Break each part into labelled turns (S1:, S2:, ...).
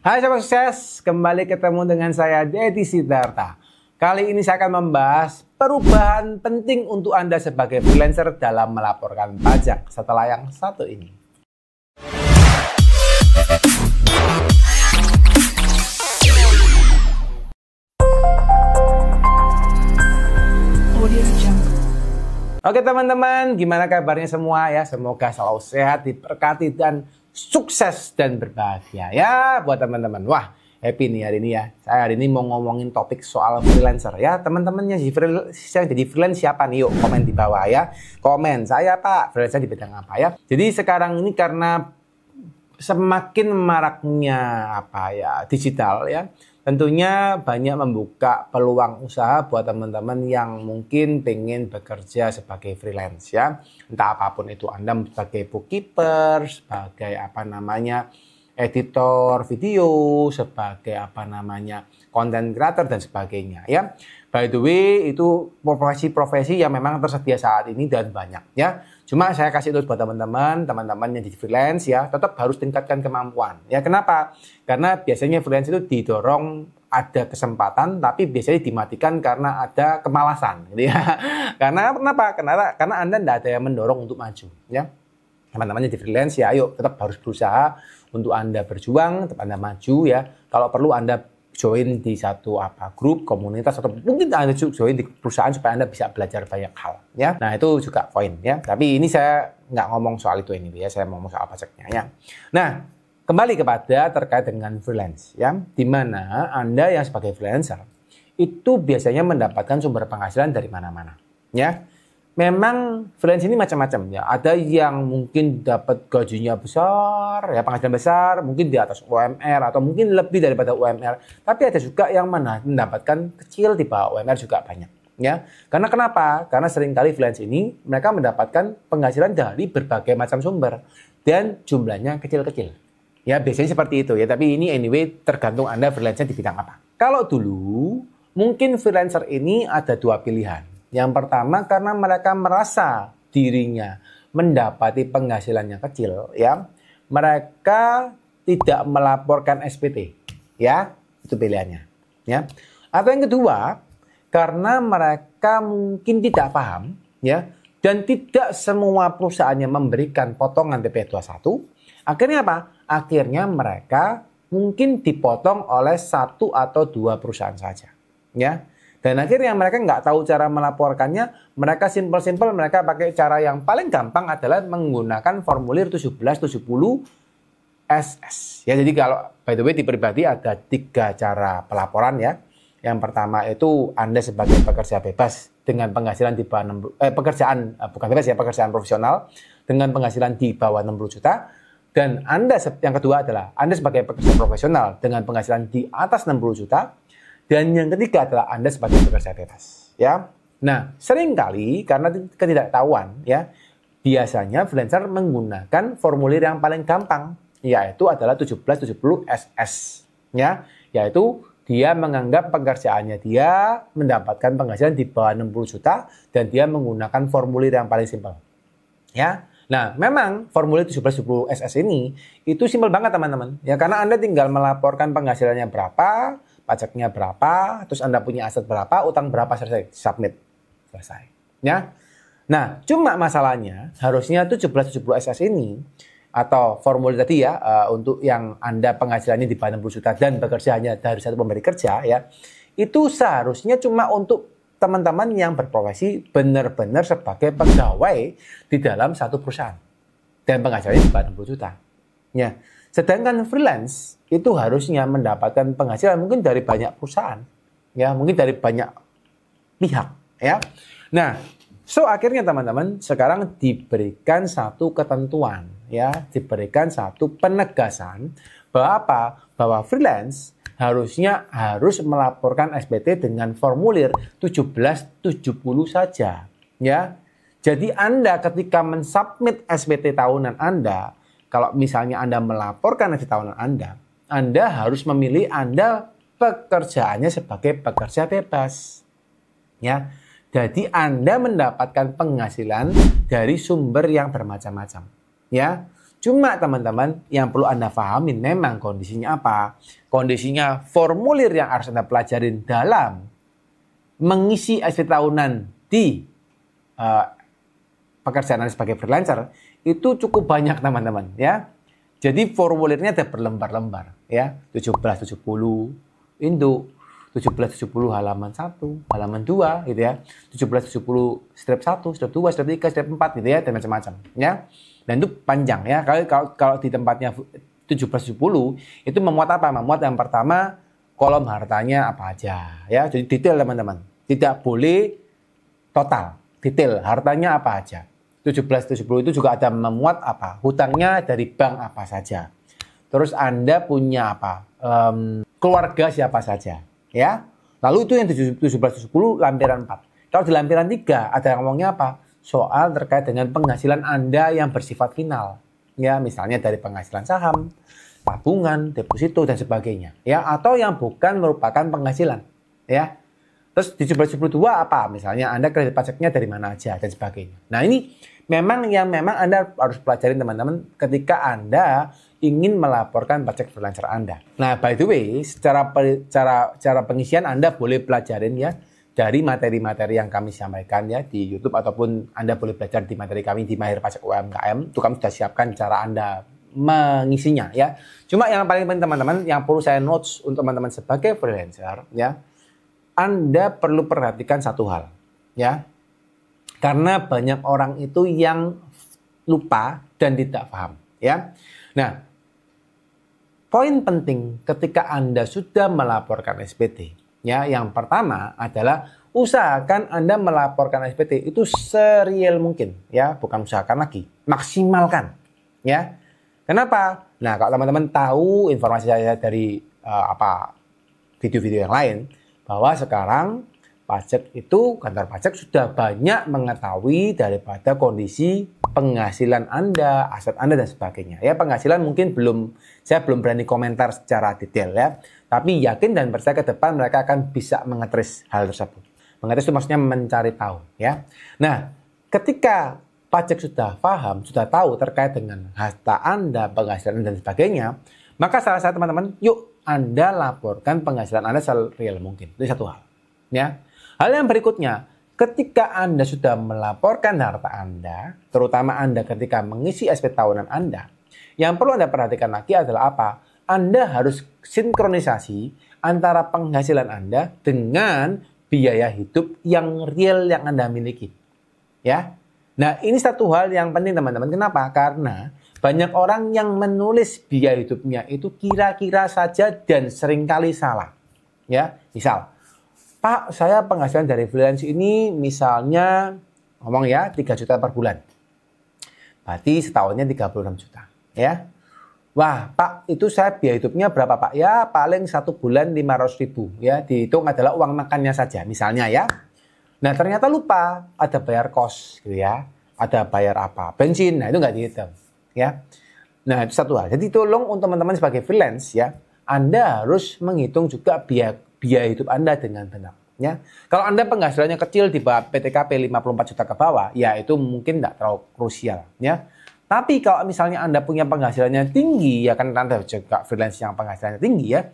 S1: Hai Sobat Sukses, kembali ketemu dengan saya Deddy Sidarta. Kali ini saya akan membahas perubahan penting untuk Anda sebagai freelancer dalam melaporkan pajak setelah yang satu ini. Oke teman-teman, gimana kabarnya semua ya? Semoga selalu sehat, diberkati dan sukses dan berbahagia ya buat teman-teman. Wah, happy nih hari ini ya. Saya hari ini mau ngomongin topik soal freelancer ya. Teman-temannya jadi freelance siapa nih? Yuk komen di bawah ya. Komen, saya Pak, freelancer di bidang apa ya. Jadi sekarang ini karena semakin maraknya digital ya. Tentunya banyak membuka peluang usaha buat teman-teman yang mungkin pengen bekerja sebagai freelance ya. Entah apapun itu, Anda sebagai bookkeeper, sebagai editor video, sebagai content creator dan sebagainya ya. By the way, itu profesi-profesi yang memang tersedia saat ini dan banyak ya. Cuma saya kasih itu buat teman-teman yang jadi freelance ya, tetap harus tingkatkan kemampuan. Ya kenapa? Karena biasanya freelance itu didorong ada kesempatan, tapi biasanya dimatikan karena ada kemalasan gitu ya. Karena kenapa? Karena Anda tidak ada yang mendorong untuk maju ya. Teman-teman jadi freelance ya, ayo tetap harus berusaha untuk Anda berjuang, tetap Anda maju ya. Kalau perlu Anda join di satu grup, komunitas, atau mungkin Anda join di perusahaan supaya Anda bisa belajar banyak hal ya. Nah itu juga poin ya. Tapi ini saya nggak ngomong soal itu ini ya, saya ngomong soal pajaknya ya. Nah kembali kepada terkait dengan freelance ya, dimana Anda yang sebagai freelancer itu biasanya mendapatkan sumber penghasilan dari mana-mana ya. Memang freelance ini macam-macam ya. Ada yang mungkin dapat gajinya besar, ya penghasilan besar, mungkin di atas UMR atau mungkin lebih daripada UMR. Tapi ada juga yang mendapatkan kecil di bawah UMR juga banyak. Ya, karena kenapa? Karena seringkali freelance ini mereka mendapatkan penghasilan dari berbagai macam sumber dan jumlahnya kecil-kecil. Ya biasanya seperti itu ya. Tapi ini anyway tergantung Anda freelancer di bidang apa. Kalau dulu mungkin freelancer ini ada dua pilihan. Yang pertama karena mereka merasa dirinya mendapati penghasilannya kecil ya, mereka tidak melaporkan SPT ya, itu pilihannya ya. Atau yang kedua karena mereka mungkin tidak paham ya, dan tidak semua perusahaannya memberikan potongan TP21. Akhirnya apa? Akhirnya mereka mungkin dipotong oleh satu atau dua perusahaan saja ya. Dan akhirnya mereka nggak tahu cara melaporkannya, mereka simpel-simpel mereka pakai cara yang paling gampang adalah menggunakan formulir 1770 SS. Ya, jadi kalau by the way di pribadi ada 3 cara pelaporan ya. Yang pertama itu Anda sebagai pekerja bebas dengan penghasilan di bawah pekerjaan profesional dengan penghasilan di bawah 60 juta. Dan yang kedua adalah Anda sebagai pekerja profesional dengan penghasilan di atas 60 juta. Dan yang ketiga adalah Anda sebagai pekerja bebas, ya. Nah, seringkali karena ketidaktahuan, ya, biasanya freelancer menggunakan formulir yang paling gampang, yaitu adalah 1770 SS, ya, yaitu dia menganggap pekerjaannya dia mendapatkan penghasilan di bawah 60 juta dan dia menggunakan formulir yang paling simpel, ya. Nah, memang formulir 1770 SS ini itu simpel banget teman-teman, ya, karena Anda tinggal melaporkan penghasilannya berapa, pajaknya berapa, terus Anda punya aset berapa, utang berapa, selesai, submit, selesai. Ya. Nah, cuma masalahnya harusnya 1770 SS ini atau formulir tadi ya, untuk yang Anda penghasilannya di bawah 60 juta dan bekerja hanya dari satu pemberi kerja ya, itu seharusnya cuma untuk teman-teman yang berprofesi benar-benar sebagai pegawai di dalam satu perusahaan dan penghasilannya di bawah 60 juta. Ya. Sedangkan freelance itu harusnya mendapatkan penghasilan mungkin dari banyak perusahaan, ya, mungkin dari banyak pihak, ya. Nah, akhirnya teman-teman sekarang diberikan satu ketentuan, ya, diberikan satu penegasan bahwa freelance harusnya harus melaporkan SPT dengan formulir 1770 saja, ya. Jadi Anda ketika mensubmit SPT tahunan Anda, kalau misalnya Anda melaporkan SPT tahunan Anda harus memilih Anda pekerjaannya sebagai pekerja bebas. Ya. Jadi Anda mendapatkan penghasilan dari sumber yang bermacam-macam. Ya. Cuma teman-teman yang perlu Anda pahamin memang kondisinya apa? Kondisinya formulir yang harus Anda pelajarin dalam mengisi SPT tahunan di pekerjaan Anda sebagai freelancer itu cukup banyak teman-teman ya. Jadi formulirnya ada berlembar-lembar ya. 1770 induk, 1770 halaman 1, halaman 2 gitu ya. 1770 strip 1, strip 2, strip 3, strip 4 gitu ya dan macam-macam ya. Dan itu panjang ya. Kalau di tempatnya 1770 itu memuat apa? Memuat yang pertama kolom hartanya apa aja ya. Jadi detail teman-teman. Tidak boleh total, detail hartanya apa aja. 1770 itu juga ada memuat apa? Hutangnya dari bank apa saja. Terus Anda punya apa? Keluarga siapa saja, ya. Lalu itu yang 1770 lampiran 4. Kalau di lampiran 3 ada yang ngomongnya apa? Soal terkait dengan penghasilan Anda yang bersifat final. Ya, misalnya dari penghasilan saham, tabungan, deposito dan sebagainya, ya, atau yang bukan merupakan penghasilan, ya. Terus di 1772 apa? Misalnya Anda kredit pajaknya dari mana aja dan sebagainya. Nah, ini memang Anda harus pelajarin teman-teman ketika Anda ingin melaporkan pajak freelancer Anda. Nah, by the way, cara pengisian Anda boleh pelajarin ya dari materi-materi yang kami sampaikan ya di YouTube, ataupun Anda boleh belajar di materi kami di Mahir Pajak UMKM. Itu kami sudah siapkan cara Anda mengisinya ya. Cuma yang paling penting teman-teman, yang perlu saya notes untuk teman-teman sebagai freelancer ya, Anda perlu perhatikan satu hal ya. Karena banyak orang itu yang lupa dan tidak paham ya. Nah, poin penting ketika Anda sudah melaporkan SPT ya, yang pertama adalah usahakan Anda melaporkan SPT itu sereal mungkin ya, bukan usahakan lagi, maksimalkan ya. Kenapa? Nah, kalau teman-teman tahu informasi saya dari video-video yang lain, bahwa sekarang pajak itu, kantor pajak sudah banyak mengetahui daripada kondisi penghasilan Anda, aset Anda dan sebagainya. Ya, penghasilan mungkin saya belum berani komentar secara detail ya. Tapi yakin dan percaya ke depan mereka akan bisa mengetris hal tersebut. Mengetris itu maksudnya mencari tahu ya. Nah, ketika pajak sudah paham, sudah tahu terkait dengan harta Anda, penghasilan Anda dan sebagainya, maka salah satu teman-teman, yuk Anda laporkan penghasilan Anda sereal mungkin. Itu satu hal. Ya. Hal yang berikutnya, ketika Anda sudah melaporkan harta Anda, terutama Anda ketika mengisi SPT tahunan Anda, yang perlu Anda perhatikan lagi adalah apa? Anda harus sinkronisasi antara penghasilan Anda dengan biaya hidup yang real yang Anda miliki. Ya. Nah, ini satu hal yang penting teman-teman. Kenapa? Karena banyak orang yang menulis biaya hidupnya itu kira-kira saja dan seringkali salah. Ya, misal, Pak, saya penghasilan dari freelance ini misalnya ngomong ya 3 juta per bulan. Berarti setahunnya 36 juta. Ya. Wah, Pak, itu saya biaya hidupnya berapa, Pak? Ya, paling 1 bulan 500 ribu. Ya, dihitung adalah uang makannya saja, misalnya ya. Nah, ternyata lupa ada bayar kos gitu ya. Ada bayar apa? Bensin. Nah, itu nggak dihitung. Ya, nah itu satu hal. Jadi tolong untuk teman-teman sebagai freelance ya, Anda harus menghitung juga biaya hidup Anda dengan benar. Ya, kalau Anda penghasilannya kecil di bawah PTKP 54 juta ke bawah, ya itu mungkin tidak terlalu krusial. Ya, tapi kalau misalnya Anda punya penghasilannya tinggi, ya kan Anda juga freelance yang penghasilannya tinggi ya,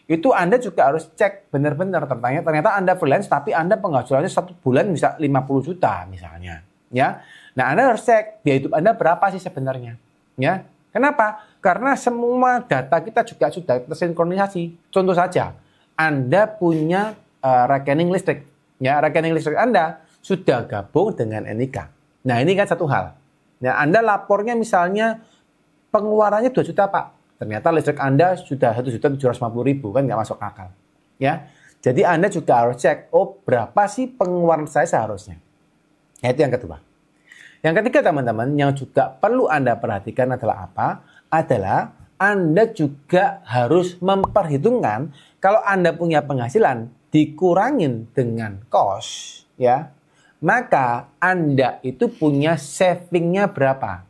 S1: itu Anda juga harus cek benar-benar ternyata Anda freelance tapi Anda penghasilannya 1 bulan bisa 50 juta misalnya. Ya, nah Anda harus cek biaya hidup Anda berapa sih sebenarnya. Ya, kenapa? Karena semua data kita juga sudah tersinkronisasi. Contoh saja, Anda punya rekening listrik. Ya, rekening listrik Anda sudah gabung dengan NIK. Nah, ini kan satu hal. Nah, Anda lapornya misalnya pengeluarannya 2 juta, Pak. Ternyata listrik Anda sudah 1.750.000, kan nggak masuk akal. Ya, jadi Anda juga harus cek, oh berapa sih pengeluaran saya seharusnya. Nah, itu yang kedua. Yang ketiga teman-teman, yang juga perlu Anda perhatikan adalah apa? Adalah Anda juga harus memperhitungkan kalau Anda punya penghasilan dikurangin dengan kos, ya, maka Anda itu punya savingnya berapa?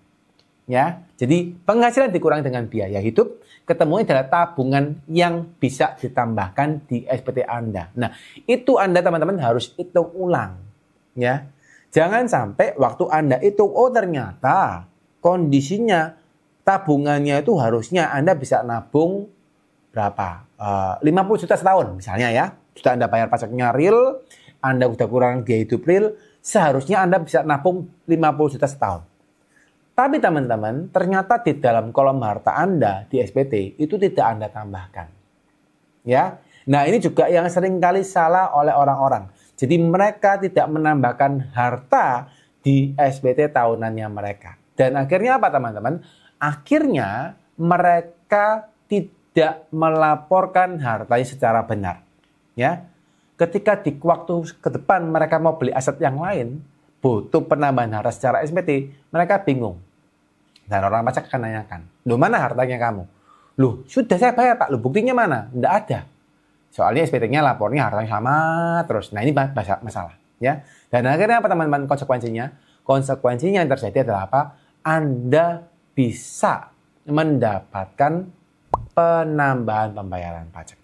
S1: Ya, jadi penghasilan dikurangi dengan biaya hidup, ketemunya adalah tabungan yang bisa ditambahkan di SPT Anda. Nah, itu Anda teman-teman harus hitung ulang, ya. Jangan sampai waktu Anda hitung, oh ternyata kondisinya tabungannya itu harusnya Anda bisa nabung berapa? 50 juta setahun misalnya ya. Sudah Anda bayar pajaknya real, Anda udah kurang biaya hidup real, seharusnya Anda bisa nabung 50 juta setahun. Tapi teman-teman, ternyata di dalam kolom harta Anda di SPT itu tidak Anda tambahkan. Ya. Nah, ini juga yang seringkali salah oleh orang-orang. Jadi mereka tidak menambahkan harta di SPT tahunannya mereka. Dan akhirnya apa teman-teman? Akhirnya mereka tidak melaporkan hartanya secara benar. Ya. Ketika di waktu ke depan mereka mau beli aset yang lain, butuh penambahan harta secara SPT, mereka bingung. Dan orang pajak akan nanyakan, loh mana hartanya kamu? Loh sudah saya bayar Pak, loh buktinya mana? Tidak ada. Soalnya SPT-nya lapornya hartanya sama terus. Nah ini masalah. Ya. Dan akhirnya apa teman-teman konsekuensinya? Konsekuensinya yang terjadi adalah apa? Anda bisa mendapatkan penambahan pembayaran pajak.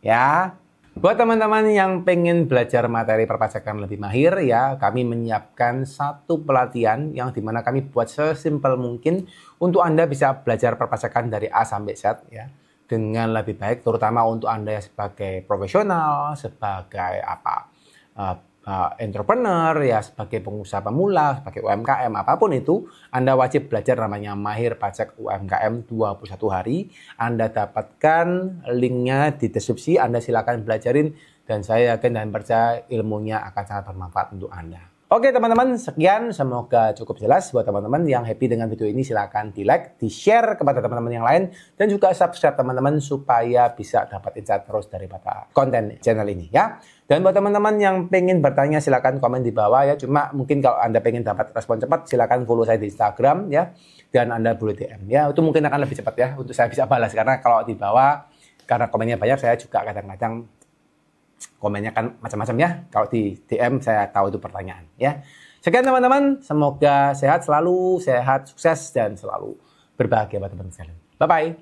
S1: Ya. Buat teman-teman yang pengen belajar materi perpajakan lebih mahir ya, kami menyiapkan satu pelatihan yang dimana kami buat sesimpel mungkin untuk Anda bisa belajar perpajakan dari A sampai Z ya, dengan lebih baik, terutama untuk Anda yang sebagai profesional, sebagai entrepreneur ya, sebagai pengusaha pemula, sebagai UMKM, apapun itu, Anda wajib belajar namanya Mahir Pajak UMKM 21 hari. Anda dapatkan linknya di deskripsi, Anda silakan belajarin dan saya yakin dan percaya ilmunya akan sangat bermanfaat untuk Anda. Oke teman-teman, sekian, semoga cukup jelas. Buat teman-teman yang happy dengan video ini silahkan di like, di share kepada teman-teman yang lain, dan juga subscribe teman-teman supaya bisa dapat insight terus daripada konten channel ini ya. Dan buat teman-teman yang pengen bertanya silahkan komen di bawah ya. Cuma mungkin kalau Anda pengen dapat respon cepat silahkan follow saya di Instagram ya. Dan Anda boleh DM ya. Itu mungkin akan lebih cepat ya untuk saya bisa balas. Karena kalau di bawah, karena komennya banyak, saya juga kadang-kadang komennya kan macam-macam ya. Kalau di DM saya tahu itu pertanyaan ya. Sekian teman-teman. Semoga sehat selalu, sehat, sukses, dan selalu berbahagia buat teman-teman sekalian. Bye-bye.